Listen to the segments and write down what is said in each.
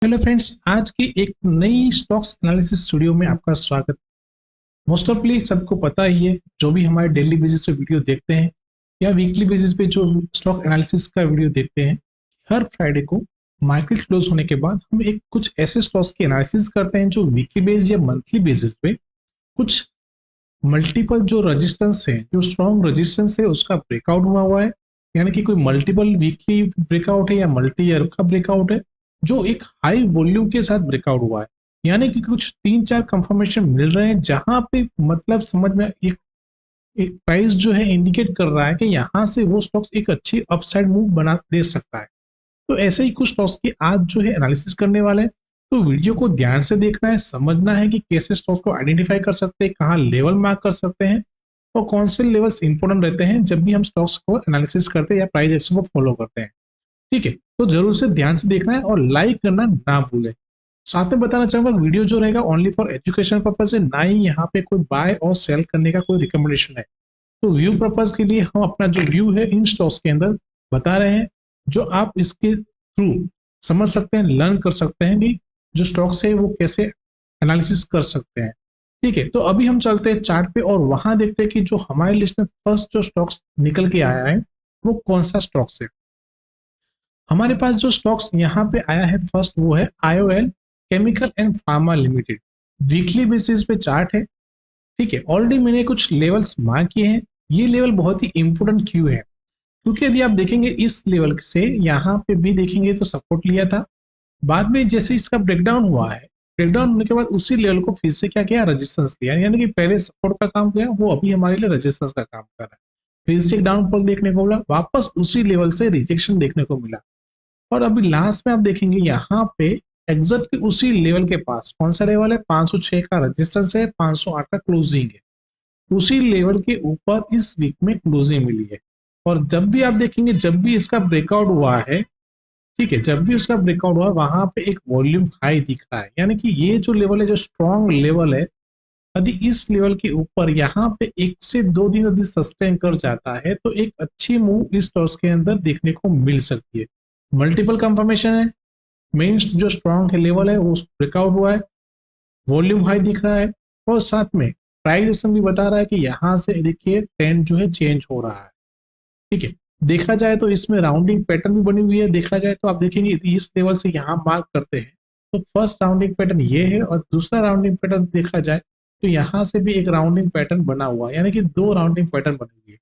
Hello friends, आज की एक नई स्टॉक्स एनालिसिस वीडियो में आपका स्वागत। मोस्ट ऑफली सबको पता ही है, जो भी हमारे डेली बेसिस पे वीडियो देखते हैं या वीकली बेसिस पे जो स्टॉक एनालिसिस का वीडियो देखते हैं, हर फ्राइडे को मार्केट क्लोज होने के बाद हम एक कुछ ऐसे स्टॉक्स की एनालिसिस करते हैं जो वीकली बेस या मंथली बेसिस पे कुछ मल्टीपल जो रेजिस्टेंस है, जो स्ट्रॉन्ग रेजिस्टेंस है, उसका ब्रेकआउट हुआ है। यानी कि कोई मल्टीपल वीकली ब्रेकआउट है या मल्टी ईयर का ब्रेकआउट है जो एक हाई वॉल्यूम के साथ ब्रेकआउट हुआ है। यानी कि कुछ 3-4 कंफर्मेशन मिल रहे हैं जहां पे मतलब समझ में एक एक प्राइस जो है इंडिकेट कर रहा है कि यहाँ से वो स्टॉक्स एक अच्छी अपसाइड मूव बना दे सकता है। तो ऐसे ही कुछ स्टॉक्स की आज जो है एनालिसिस करने वाले हैं। तो वीडियो को ध्यान से देखना है, समझना है कि कैसे स्टॉक्स को आइडेंटिफाई कर सकते हैं, कहाँ लेवल मार्क कर सकते हैं और कौन से लेवल्स इंपॉर्टेंट रहते हैं जब भी हम स्टॉक्स को एनालिसिस करते हैं या प्राइस एक्शन को फॉलो करते हैं। ठीक है, तो जरूर से ध्यान से देखना है और लाइक करना ना भूलें। साथ में बताना चाहूंगा, वीडियो जो रहेगा ओनली फॉर एजुकेशन पर्पज है, ना ही यहाँ पे कोई बाय और सेल करने का कोई रिकमेंडेशन है। तो व्यू पर्पज के लिए हम अपना जो व्यू है इन स्टॉक्स के अंदर बता रहे हैं, जो आप इसके थ्रू समझ सकते हैं, लर्न कर सकते हैं कि जो स्टॉक्स है वो कैसे एनालिसिस कर सकते हैं। ठीक है, तो अभी हम चलते हैं चार्ट पे और वहां देखते हैं कि जो हमारी लिस्ट में फर्स्ट जो स्टॉक्स निकल के आया है वो कौन सा स्टॉक्स है। हमारे पास जो स्टॉक्स यहाँ पे आया है फर्स्ट, वो है IOL chemical and pharma limited. Weekly basis पे चार्ट है। ठीक है, ऑलरेडी मैंने कुछ लेवल्स मार्क किए हैं। ये लेवल बहुत ही इंपोर्टेंट क्यों है, क्योंकि यदि आप देखेंगे इस लेवल से यहाँ पे भी देखेंगे तो सपोर्ट लिया था, बाद में जैसे इसका ब्रेकडाउन हुआ है, ब्रेकडाउन होने के बाद उसी लेवल को फिर से क्या किया, रेजिस्टेंस लिया। यानी कि पहले सपोर्ट का काम किया, वो अभी हमारे लिए रेजिस्टेंस का काम कर रहा है। फिर से एक डाउनफॉल देखने को मिला, वापस उसी लेवल से रिजेक्शन देखने को मिला और अभी लास्ट में आप देखेंगे यहाँ पे एग्जैक्ट उसी लेवल के पास, कौन सा लेवल है, 506 का रेजिस्टेंस है, 508 का क्लोजिंग है। उसी लेवल के ऊपर इस वीक में क्लोजिंग मिली है। और जब भी आप देखेंगे, जब भी इसका ब्रेकआउट हुआ है, ठीक है, जब भी उसका ब्रेकआउट हुआ वहां पे एक वॉल्यूम हाई दिख रहा है। यानी कि ये जो लेवल है, जो स्ट्रॉन्ग लेवल है, यदि इस लेवल के ऊपर यहाँ पे 1 से 2 दिन यदि सस्टेन कर जाता है तो एक अच्छी मूव इस टॉस के अंदर देखने को मिल सकती है। मल्टीपल कंफर्मेशन है, मेन जो स्ट्रॉन्ग लेवल है वो ब्रेकआउट हुआ है, वॉल्यूम हाई दिख रहा है और साथ में प्राइस भी बता रहा है कि यहाँ से देखिए ट्रेंड जो है चेंज हो रहा है। ठीक है, देखा जाए तो इसमें राउंडिंग पैटर्न भी बनी हुई है। देखा जाए तो आप देखेंगे इस लेवल से यहाँ मार्क करते हैं तो फर्स्ट राउंडिंग पैटर्न ये है और दूसरा राउंडिंग पैटर्न देखा जाए तो यहाँ से भी एक राउंडिंग पैटर्न बना हुआ है। यानी कि 2 राउंडिंग पैटर्न बनी हुई है।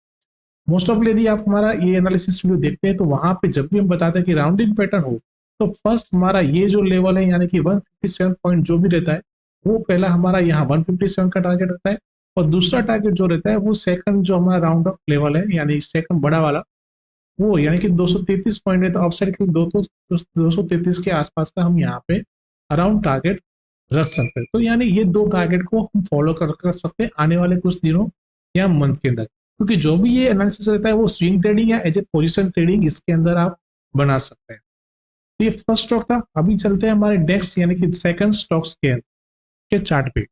मोस्ट ऑफ यदि आप हमारा ये एनालिसिस वीडियो देखते हैं तो वहां पे जब भी हम बताते हैं कि राउंडिंग पैटर्न हो तो फर्स्ट हमारा ये जो लेवल है यानी कि 157 पॉइंट जो भी रहता है वो पहला हमारा यहाँ 157 का टारगेट रहता है और दूसरा टारगेट जो रहता है वो सेकंड जो हमारा राउंड ऑफ लेवल है यानी सेकंड बड़ा वाला वो, यानी कि 233 पॉइंट है। तो अपसाइड के 233 के आसपास का हम यहाँ पे अराउंड टारगेट रख सकते हैं। तो यानी ये 2 टारगेट को हम फॉलो कर सकते हैं आने वाले कुछ दिनों या मंथ के अंदर, क्योंकि जो भी ये एनालिसिस रहता है वो स्विंग ट्रेडिंग या एज ए पोजिशन ट्रेडिंग इसके अंदर आप बना सकते हैं। तो ये फर्स्ट स्टॉक था। अभी चलते हैं हमारे नेक्स्ट यानी कि सेकंड स्टॉक्स के चार्ट पे।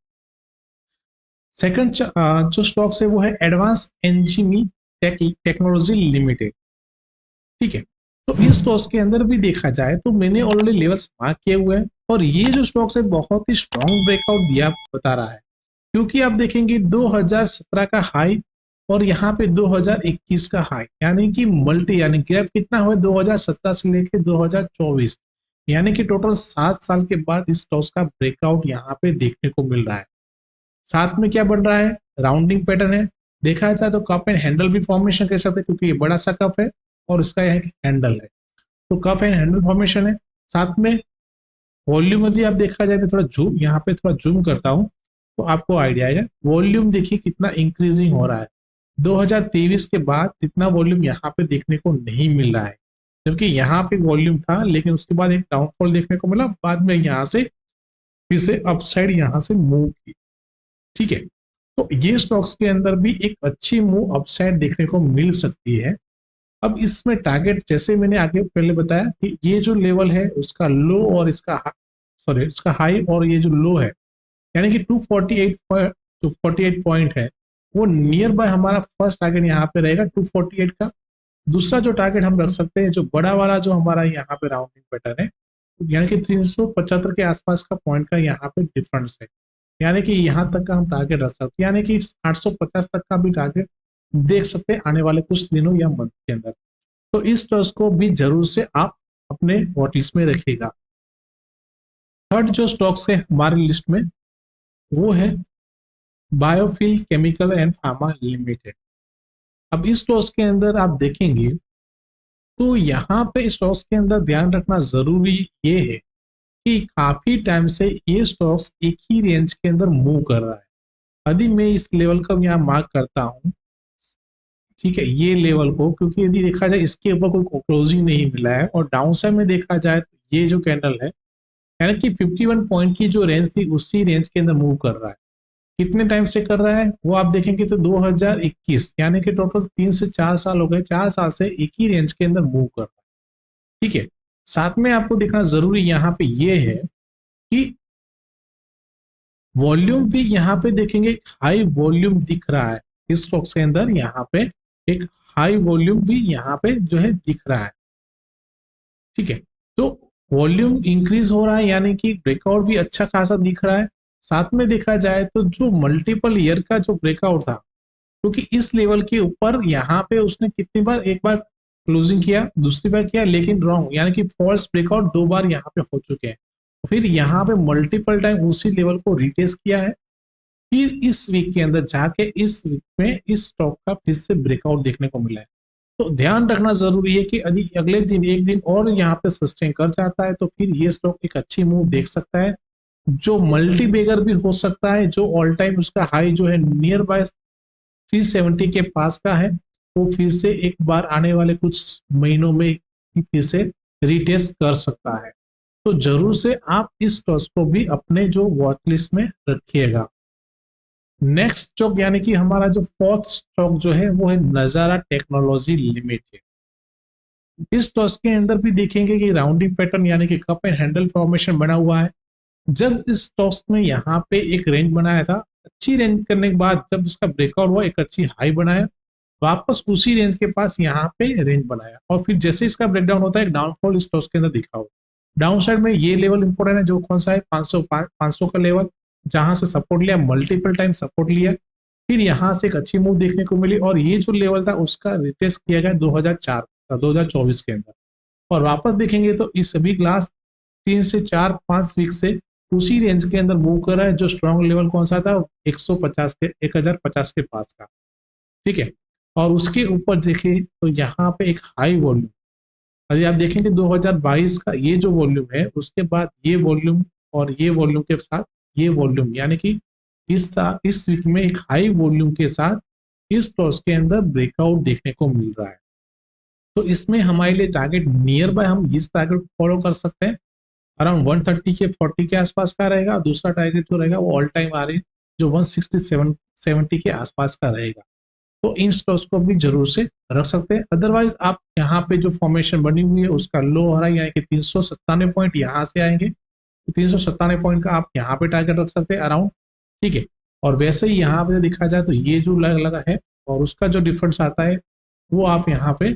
सेकंड जो स्टॉक्स है वो है एडवांस एंजीनी टेक्नोलॉजी लिमिटेड। ठीक है, तो इस स्टॉक्स के अंदर भी देखा जाए तो मैंने ऑलरेडी लेवल्स मार्क किए हुए हैं और ये जो स्टॉक्स है बहुत ही स्ट्रॉन्ग ब्रेकआउट दिया बता रहा है, क्योंकि आप देखेंगे 2017 का हाई और यहाँ पे 2021 का हाई, यानी कि मल्टी यानी गैप कितना हुआ 2017 से लेके 2024, यानी कि टोटल 7 साल के बाद इस स्टॉक्स का ब्रेकआउट यहाँ पे देखने को मिल रहा है। साथ में क्या बन रहा है, राउंडिंग पैटर्न है। देखा जाए तो कप एंड हैंडल भी फॉर्मेशन कर सकते हैं, क्योंकि ये बड़ा सा कप है और इसका यहाँ हैंडल है, तो कप एंड हैंडल फॉर्मेशन है। साथ में वॉल्यूम यदि आप देखा जाए तो थोड़ा जूम, यहाँ पे थोड़ा जूम करता हूँ तो आपको आइडिया आएगा। वॉल्यूम देखिए कितना इंक्रीजिंग हो रहा है। 2023 के बाद इतना वॉल्यूम यहाँ पे देखने को नहीं मिल रहा है, जबकि यहाँ पे वॉल्यूम था लेकिन उसके बाद एक डाउनफॉल देखने को मिला, बाद में यहाँ से फिर से अपसाइड यहाँ से मूव की। ठीक है, तो ये स्टॉक्स के अंदर भी एक अच्छी मूव अपसाइड देखने को मिल सकती है। अब इसमें टारगेट जैसे मैंने आगे पहले बताया कि ये जो लेवल है उसका लो और इसका सॉरी इसका हाई और ये जो लो है यानी कि 248 पॉइंट है, वो नियर बाय हमारा फर्स्ट टारगेट यहाँ पे रहेगा 248 का। दूसरा जो टारगेट हम रख सकते हैं, जो बड़ा वाला जो हमारा यहाँ पे राउंडिंग पैटर्न है यानी कि 375 के आसपास का पॉइंट का यहाँ पे डिफरेंस है, यानी कि यहाँ तक का हम टारगेट रख सकते हैं, यानी कि 850 तक का भी टारगेट देख सकते हैं आने वाले कुछ दिनों या मंथ के अंदर। तो इस स्टॉक्स को भी जरूर से आप अपने वॉच लिस्ट में रखिएगा। थर्ड जो स्टॉक्स है हमारी लिस्ट में वो है बायोफिल केमिकल एंड फार्मा लिमिटेड। अब इस स्टॉक्स के अंदर आप देखेंगे तो यहाँ पे स्टॉक्स के अंदर ध्यान रखना जरूरी ये है कि काफी टाइम से ये स्टॉक्स एक ही रेंज के अंदर मूव कर रहा है। यदि मैं इस लेवल का यहाँ मार्क करता हूँ, ठीक है, ये लेवल को, क्योंकि यदि देखा जाए इसके ऊपर कोई क्लोजिंग नहीं मिला है और डाउन साइड में देखा जाए तो ये जो कैंडल है यानी कि 51 पॉइंट की जो रेंज थी उसी रेंज के अंदर मूव कर रहा है। कितने टाइम से कर रहा है वो आप देखेंगे तो 2021, यानी कि टोटल 3 से 4 साल हो गए, 4 साल से एक ही रेंज के अंदर मूव कर रहा है। ठीक है, साथ में आपको देखना जरूरी यहाँ पे ये है कि वॉल्यूम भी यहाँ पे देखेंगे हाई वॉल्यूम दिख रहा है इस स्टॉक्स के अंदर, यहाँ पे एक हाई वॉल्यूम भी यहाँ पे जो है दिख रहा है। ठीक है, तो वॉल्यूम इंक्रीज हो रहा है यानी कि ब्रेकआउट भी अच्छा खासा दिख रहा है। साथ में देखा जाए तो जो मल्टीपल ईयर का जो ब्रेकआउट था, क्योंकि इस लेवल के ऊपर यहाँ पे उसने कितनी बार, एक बार क्लोजिंग किया, दूसरी बार किया, लेकिन रॉन्ग, यानी कि फॉल्स ब्रेकआउट 2 बार यहाँ पे हो चुके हैं। फिर यहाँ पे मल्टीपल टाइम उसी लेवल को रिटेस्ट किया है, फिर इस वीक के अंदर जाके इस वीक में इस स्टॉक का फिर से ब्रेकआउट देखने को मिला है। तो ध्यान रखना जरूरी है कि यदि अगले दिन एक दिन और यहाँ पे सस्टेन कर जाता है तो फिर ये स्टॉक एक अच्छी मूव देख सकता है, जो मल्टी बेगर भी हो सकता है, जो ऑल टाइम उसका हाई जो है नियर बाय 370 के पास का है, वो फिर से एक बार आने वाले कुछ महीनों में फिर से रिटेस्ट कर सकता है। तो जरूर से आप इस स्टॉक को भी अपने जो वॉच लिस्ट में रखिएगा। नेक्स्ट स्टॉक यानी कि हमारा जो फोर्थ स्टॉक जो है वो है नजारा टेक्नोलॉजी लिमिटेड। इस स्टॉक के अंदर भी देखेंगे कि राउंडिंग पैटर्न यानी कि कप एंड हैंडल फॉर्मेशन बना हुआ है। जब इस स्टॉक्स ने यहाँ पे एक रेंज बनाया था, अच्छी रेंज करने के बाद जब उसका ब्रेकआउट हुआ, एक अच्छी हाई बनाया, वापस उसी रेंज के पास यहाँ पे रेंज बनाया और फिर जैसे इसका ब्रेकडाउन होता है एक डाउनफॉल स्टॉक्स के अंदर दिखा हो। डाउन साइड में ये लेवल इंपॉर्टेंट है, जो कौन सा है 500 का लेवल, जहां से सपोर्ट लिया, मल्टीपल टाइम सपोर्ट लिया, फिर यहाँ से एक अच्छी मूव देखने को मिली और ये जो लेवल था उसका रिटेस्ट किया गया 2024 के अंदर। और वापस देखेंगे तो इस सभी क्लास 3 से 4-5 वीक से उसी रेंज के अंदर मूव कर रहा है, जो स्ट्रॉन्ग लेवल कौन सा था 150 के 1050 के पास का। ठीक है, और उसके ऊपर देखिए तो यहाँ पे एक हाई वॉल्यूम, यदि आप देखेंगे 2022 का ये जो वॉल्यूम है उसके बाद ये वॉल्यूम और ये वॉल्यूम के साथ ये वॉल्यूम, यानी कि इस वीक में एक हाई वॉल्यूम के साथ इस टॉस के अंदर ब्रेकआउट देखने को मिल रहा है। तो इसमें हमारे लिए टारगेट नियर बाय हम इस टारगेट को फॉलो कर सकते हैं, अराउंड 130 के 40 के आसपास का रहेगा। दूसरा टारगेट जो रहेगा वो ऑल टाइम आ रही जो 167 के आसपास का रहेगा। तो इन स्टॉक्स को भी जरूर से रख सकते हैं। अदरवाइज आप यहाँ पे जो फॉर्मेशन बनी हुई है उसका लो हो रहा है, यानी कि 397 पॉइंट यहाँ से आएंगे, तो 397 पॉइंट का आप यहाँ पे टारगेट रख सकते हैं अराउंड। ठीक है, और वैसे ही यहाँ पे देखा जाए तो ये जो लगा है और उसका जो डिफरेंस आता है वो आप यहाँ पे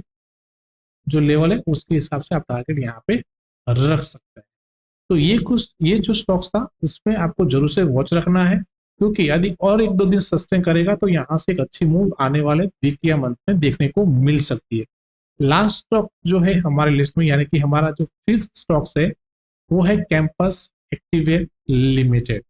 जो लेवल है उसके हिसाब से आप टारगेट यहाँ पे रख सकते हैं। तो ये जो स्टॉक्स था इसमें आपको जरूर से वॉच रखना है, क्योंकि यदि और 1-2 दिन सस्टेन करेगा तो यहाँ से एक अच्छी मूव आने वाले वीक या मंथ में देखने को मिल सकती है। लास्ट स्टॉक जो है हमारे लिस्ट में, यानी कि हमारा जो 5th स्टॉक्स है वो है कैंपस एक्टिवेयर लिमिटेड।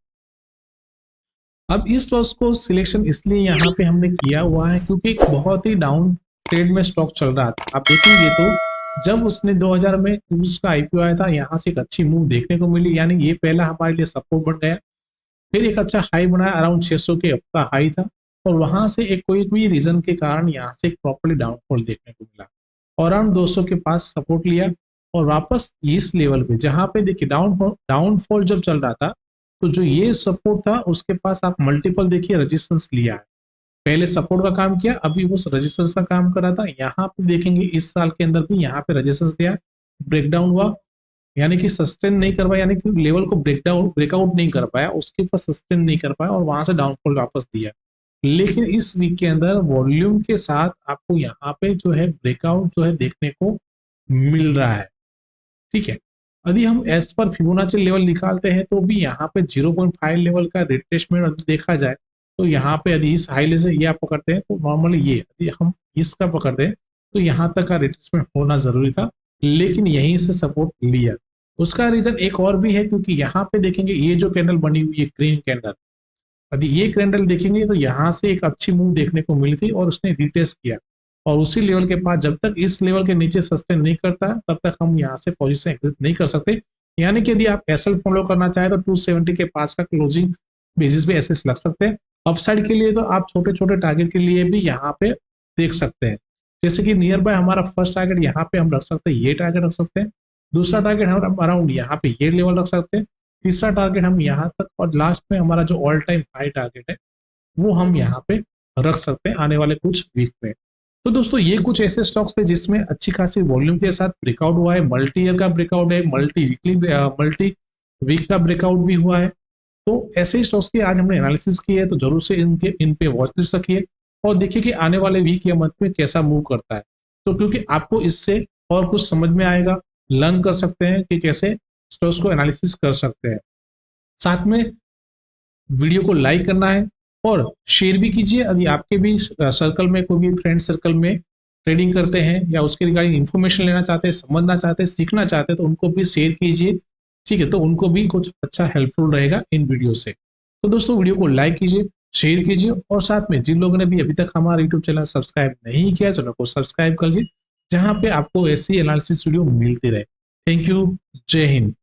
अब इस स्टॉक्स को सिलेक्शन इसलिए यहाँ पे हमने किया हुआ है क्योंकि एक बहुत ही डाउन ट्रेड में स्टॉक चल रहा था। आप देखेंगे तो जब उसने 2000 में उसका आईपीओ आया था, यहाँ से एक अच्छी मूव देखने को मिली, यानी ये पहला हमारे लिए सपोर्ट बन गया, फिर एक अच्छा हाई बनाया, अराउंड 600 के का हाई था, और वहां से एक कोई भी रीजन के कारण यहाँ से एक प्रॉपर्ली डाउनफॉल देखने को मिला और अराउंड 200 के पास सपोर्ट लिया और वापस इस लेवल पे, जहां पे देखिए डाउनफॉल जब चल रहा था तो जो ये सपोर्ट था उसके पास आप मल्टीपल देखिए रेजिस्टेंस लिया है, पहले सपोर्ट का काम किया, अभी वो रेजिस्टेंस का काम कर रहा था। यहाँ पे देखेंगे इस साल के अंदर भी यहाँ पे रेजिस्टेंस दिया, ब्रेकडाउन हुआ, यानी कि सस्टेन नहीं कर पाया, यानी कि लेवल को ब्रेकआउट नहीं कर पाया, उसके ऊपर सस्टेन नहीं कर पाया और वहां से डाउनफॉल वापस दिया। लेकिन इस वीक के अंदर वॉल्यूम के साथ आपको यहाँ पे जो है ब्रेकआउट जो है देखने को मिल रहा है। ठीक है, यदि हम एज पर फिबोनाची लेवल निकालते हैं तो भी यहाँ पे 0.5 लेवल का रिट्रेसमेंट देखा जाए तो यहाँ पे यदि इस हाई लेवल से ये आप पकड़ते हैं तो नॉर्मली ये यदि हम इसका पकड़ते हैं तो यहाँ तक का रिट्रेसमेंट होना जरूरी था, लेकिन यहीं से सपोर्ट लिया। उसका रीजन एक और भी है, क्योंकि यहाँ पे देखेंगे ये जो कैंडल बनी हुई है ग्रीन कैंडल, यदि ये कैंडल देखेंगे तो यहाँ से एक अच्छी मूव देखने को मिली थी और उसने रिटेस्ट किया, और उसी लेवल के पास जब तक इस लेवल के नीचे सस्टेन नहीं करता तब तक हम यहाँ से पोजीशन एग्जिट नहीं कर सकते। यानी कि यदि आप एसएल फॉलो करना चाहे तो 270 के पास का क्लोजिंग बेसिस पे एसएस लग सकते हैं। अपसाइड के लिए तो आप छोटे छोटे टारगेट के लिए भी यहाँ पे देख सकते हैं, जैसे कि नियर बाय हमारा फर्स्ट टारगेट यहाँ पे हम रख सकते हैं, ये टारगेट रख सकते हैं। दूसरा टारगेट हम अराउंड यहाँ पे ये लेवल रख सकते हैं। तीसरा टारगेट हम यहाँ तक, और लास्ट में हमारा जो ऑल टाइम हाई टारगेट है वो हम यहाँ पे रख सकते हैं आने वाले कुछ वीक में। तो दोस्तों ये कुछ ऐसे स्टॉक्स थे जिसमें अच्छी खासी वॉल्यूम के साथ ब्रेकआउट हुआ है, मल्टी ईयर का ब्रेकआउट है, मल्टी वीक का ब्रेकआउट भी हुआ है। तो ऐसे ही स्टॉक्स की आज हमने एनालिसिस की है, तो जरूर से इन पे वॉच लिस्ट रखिए और देखिए कि आने वाले वीक या मंथ में कैसा मूव करता है। तो क्योंकि आपको इससे और कुछ समझ में आएगा, लर्न कर सकते हैं कि कैसे स्टॉक्स को एनालिसिस कर सकते हैं। साथ में वीडियो को लाइक करना है और शेयर भी कीजिए। यदि आपके भी सर्कल में कोई भी फ्रेंड सर्कल में ट्रेडिंग करते हैं या उसके रिगार्डिंग इन्फॉर्मेशन लेना चाहते हैं, समझना चाहते हैं, सीखना चाहते हैं, तो उनको भी शेयर कीजिए, ठीक है, तो उनको भी कुछ अच्छा हेल्पफुल रहेगा इन वीडियो से। तो दोस्तों वीडियो को लाइक कीजिए, शेयर कीजिए और साथ में जिन लोगों ने भी अभी तक हमारा यूट्यूब चैनल सब्सक्राइब नहीं किया चैनल को सब्सक्राइब कर लीजिए, जहां पे आपको ऐसी एनालिसिस वीडियो मिलती रहे। थैंक यू, जय हिंद।